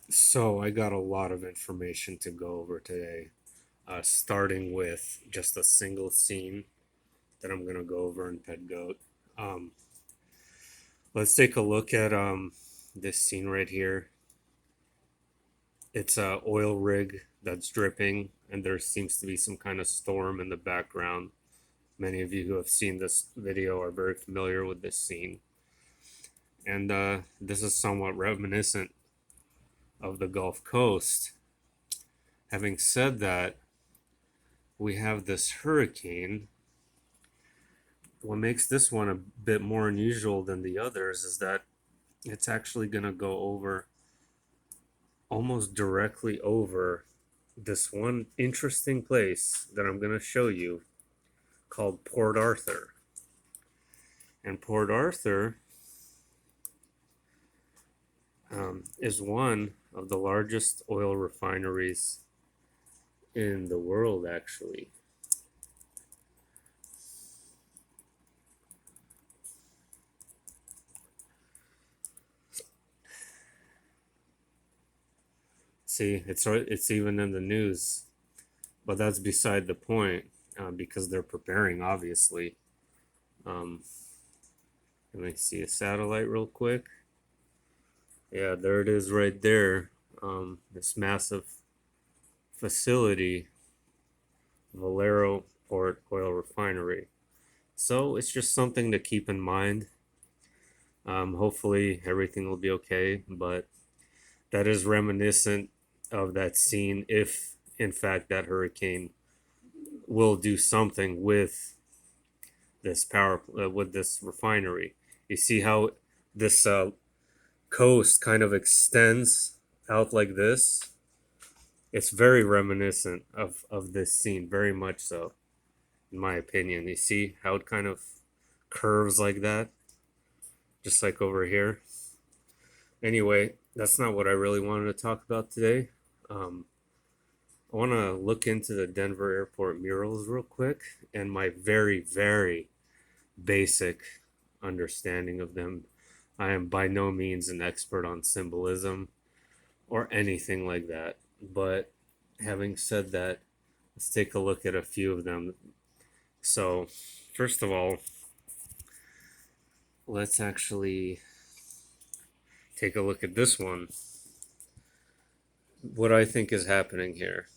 So I got a lot of information to go over today, starting with just a single scene that I'm gonna go over in Pet Goat. Um, let's take a look at this scene right here. It's a oil rig that's dripping, and there seems to be some kind of storm in the background. Many of you who have seen this video are very familiar with this scene, and this is somewhat reminiscent of the Gulf Coast. Having said that, we have this hurricane. What makes this one a bit more unusual than the others is that it's actually going to go over almost directly over this one interesting place that I'm going to show you called Port Arthur. And Port Arthur is one of the largest oil refineries in the world, actually. See, it's even in the news, but that's beside the point because they're preparing, obviously. Um, Let me see a satellite real quick. Yeah, there it is right there. This massive facility, Valero Port Oil Refinery. So it's just something to keep in mind. Hopefully everything will be okay, but that is reminiscent of that scene if, in fact, that hurricane will do something with with this refinery. You see how this coast kind of extends out like this. It's very reminiscent of this scene, very much so, in my opinion. You see how it kind of curves like that, just like over here. Anyway, that's not what I really wanted to talk about today. Um, I want to look into the Denver airport murals real quick and my very, very basic understanding of them. I am by no means an expert on symbolism or anything like that. But having said that, let's take a look at a few of them. So, first of all, let's actually take a look at this one. What I think is happening here.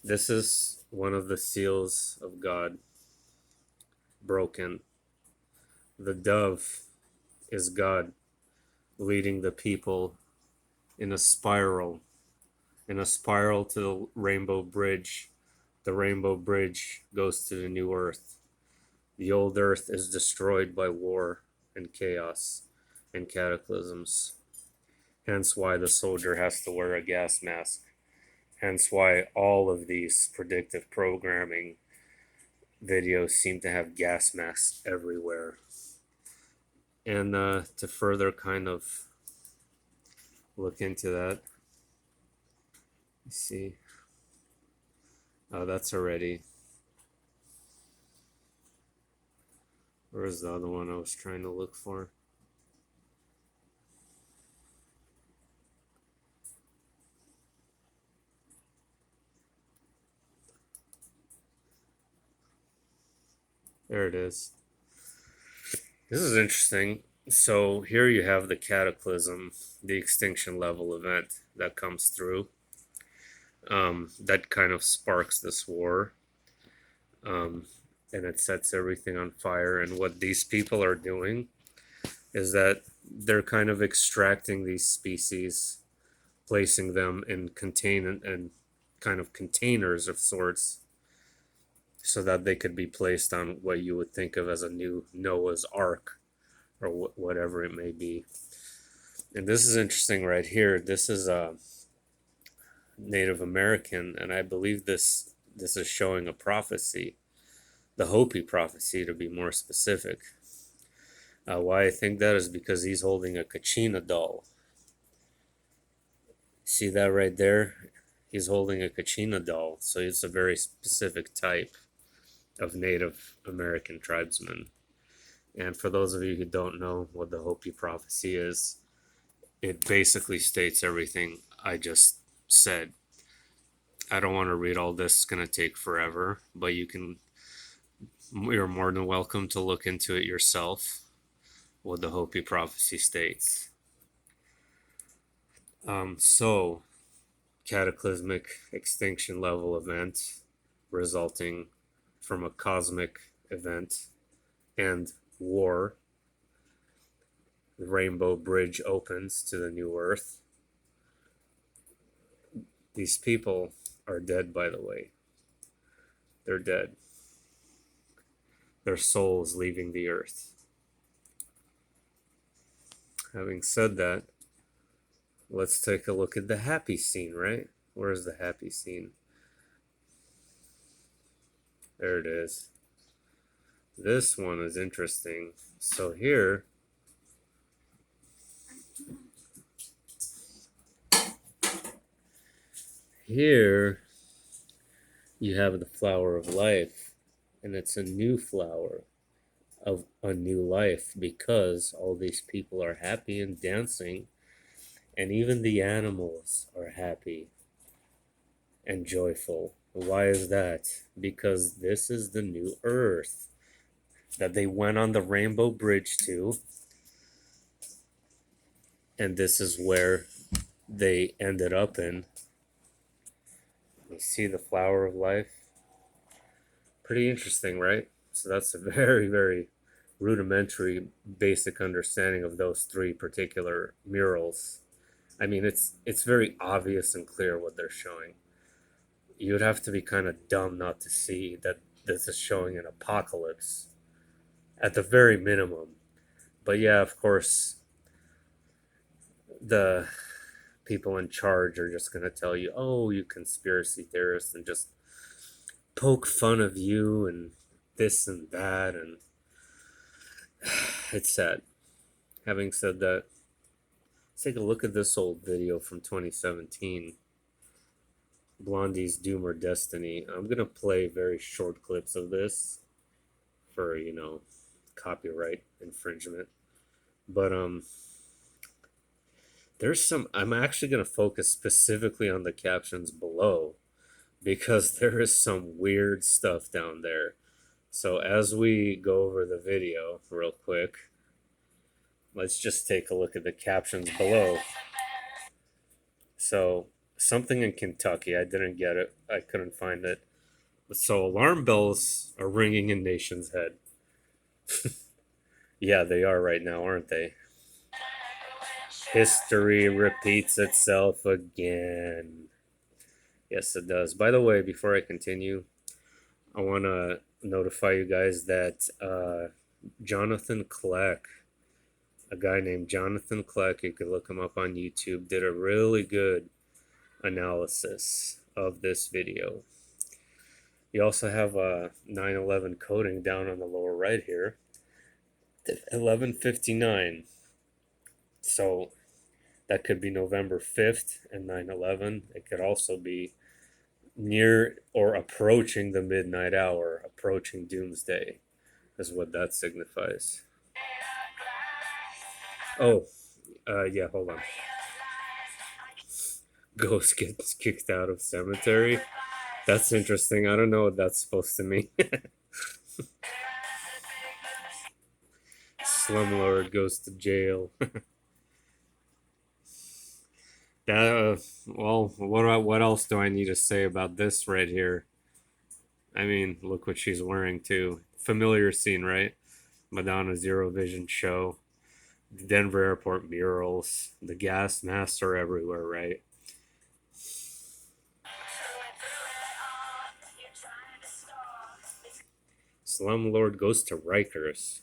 This is one of the seals of God broken. The dove is God leading the people in a spiral, to the rainbow bridge. The rainbow bridge goes to the new earth. The old earth is destroyed by war and chaos and cataclysms. Hence why the soldier has to wear a gas mask. Hence why all of these predictive programming videos seem to have gas masks everywhere. And to further kind of look into that, you see, oh, that's already. Where's the other one I was trying to look for? There it is. This is interesting. So here you have the cataclysm, the extinction level event that comes through. That kind of sparks this war. Um, and it sets everything on fire. And what these people are doing is that they're kind of extracting these species, placing them in and kind of containers of sorts, so that they could be placed on what you would think of as a new Noah's Ark or whatever it may be. And this is interesting right here. This is a Native American, and I believe this is showing a prophecy, the Hopi prophecy to be more specific. Why I think that is because he's holding a Kachina doll. See that right there? He's holding a Kachina doll, so it's a very specific type of Native American tribesman. And for those of you who don't know what the Hopi prophecy is, it basically states everything I just said. I don't want to read all this, it's going to take forever, but you're more than welcome to look into it yourself, what the Hopi prophecy states. So, cataclysmic extinction level event resulting from a cosmic event and war. The Rainbow Bridge opens to the new Earth. These people are dead, by the way. They're dead. Their soul is leaving the Earth. Having said that, let's take a look at the happy scene, right? Where's the happy scene? There it is. This one is interesting. So here you have the flower of life, and it's a new flower of a new life because all these people are happy and dancing, and even the animals are happy and joyful. Why is that? Because this is the new Earth that they went on the Rainbow Bridge to, and this is where they ended up in. You see the flower of life? Pretty interesting, right? So that's a very, very rudimentary, basic understanding of those three particular murals. I mean, it's very obvious and clear what they're showing. You would have to be kind of dumb not to see that this is showing an apocalypse at the very minimum. But yeah, of course, the people in charge are just going to tell you, oh, you conspiracy theorists, and just poke fun of you and this and that. And it's sad. Having said that, let's take a look at this old video from 2017. Blondie's Doom or Destiny. I'm going to play very short clips of this for, copyright infringement. But there's some, I'm actually going to focus specifically on the captions below because there is some weird stuff down there. So as we go over the video real quick, let's just take a look at the captions below. So something in Kentucky, I didn't get it. I couldn't find it. So alarm bells are ringing in Nation's head. Yeah, they are right now, aren't they? History repeats itself again. Yes, it does. By the way, before I continue, I want to notify you guys that Jonathan Kleck, a guy named Jonathan Kleck, you could look him up on YouTube, did a really good analysis of this video. You also have a 9/11 coding down on the lower right here, 11:59. So that could be November 5th and 9/11. It could also be near or approaching the midnight hour, approaching doomsday, is what that signifies. Oh, yeah, hold on. Ghost gets kicked out of cemetery. That's interesting. I don't know what that's supposed to mean. Slumlord goes to jail. Well, what else do I need to say about this right here? I mean, look what she's wearing too. Familiar scene, right? Madonna's Eurovision show, the Denver airport murals, the gas masks are everywhere, right? Slumlord goes to Rikers.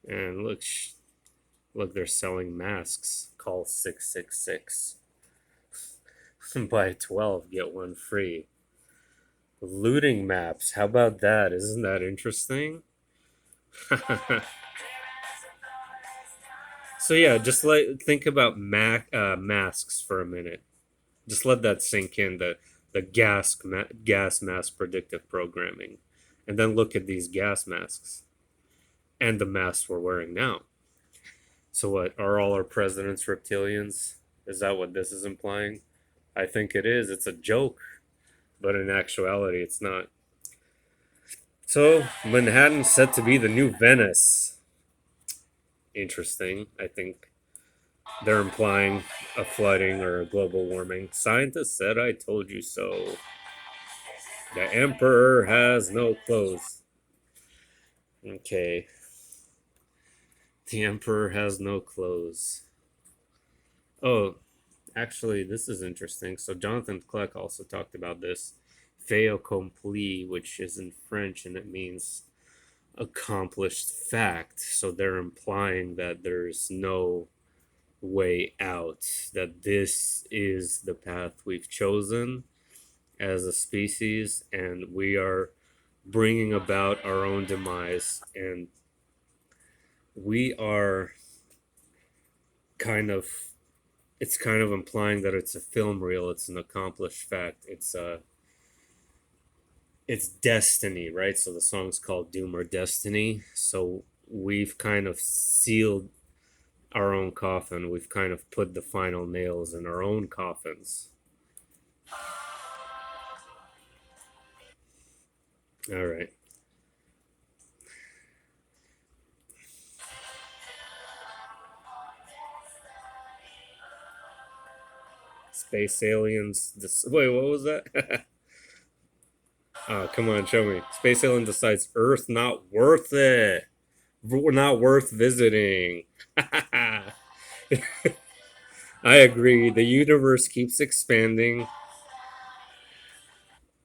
And look, they're selling masks. Call 666. Buy 12, get one free. Looting maps. How about that? Isn't that interesting? So yeah, just think about masks for a minute. Just let that sink in. the gas mask predictive programming, and then look at these gas masks and the masks we're wearing now. So what are all our presidents reptilians? Is that what this is implying? I think it is. It's a joke, but in actuality, it's not. So Manhattan's set to be the new Venice. Interesting. I think they're implying a flooding or a global warming. Scientists said, "I told you so." The emperor has no clothes. Okay. The emperor has no clothes. Oh, actually, this is interesting. So Jonathan Kleck also talked about this fait accompli, which is in French and it means accomplished fact. So they're implying that there's no way out, that this is the path we've chosen as a species, and we are bringing about our own demise. And we are kind of, it's kind of implying that it's a film reel, it's an accomplished fact, it's destiny, right? So the song's called Doom or Destiny. So we've kind of sealed our own coffin. We've kind of put the final nails in our own coffins. All right. Space aliens. Wait, what was that? Oh, come on, show me. Space alien decides Earth not worth it. We're not worth visiting. I agree. The universe keeps expanding.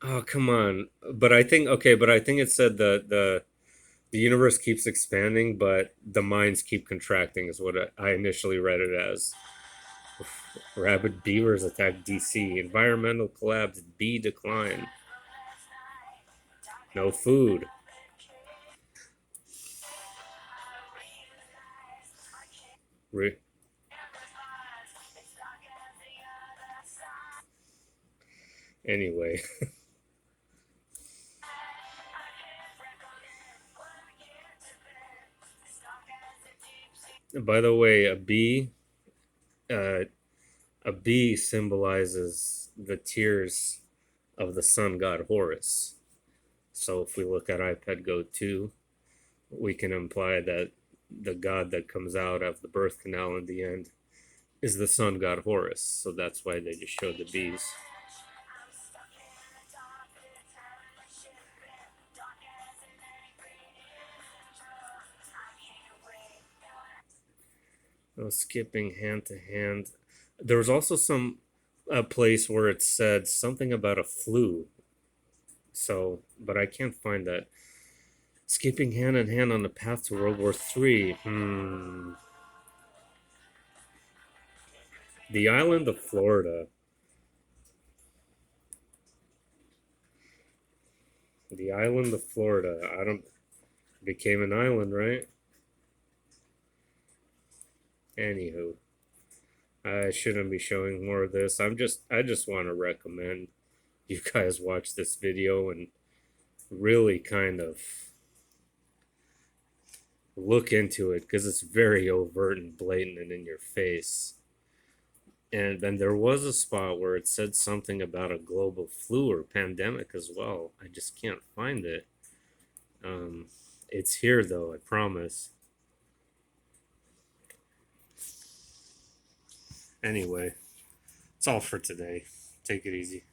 Oh, come on. But I think okay, but I think it said the universe keeps expanding, but the minds keep contracting is what I initially read it as. Rabid beavers attack DC. Environmental collapse. Bee decline. No food. Re- anyway, by the way, uh, a bee symbolizes the tears of the sun god Horus. So if we look at ipetgoat2, we can imply that the god that comes out of the birth canal in the end is the sun god Horus. So that's why they just showed the bees. Oh, skipping hand to hand. There was also some a place where it said something about a flu. So, but I can't find that. Skipping hand in hand on the path to World War III. The island of Florida. The island of Florida. I don't. Became an island, right? Anywho, I shouldn't be showing more of this. I just want to recommend you guys watch this video and really kind of look into it because it's very overt and blatant and in your face. And then there was a spot where it said something about a global flu or pandemic as well. I just can't find it. Um, it's here though, I promise. Anyway, it's all for today. Take it easy.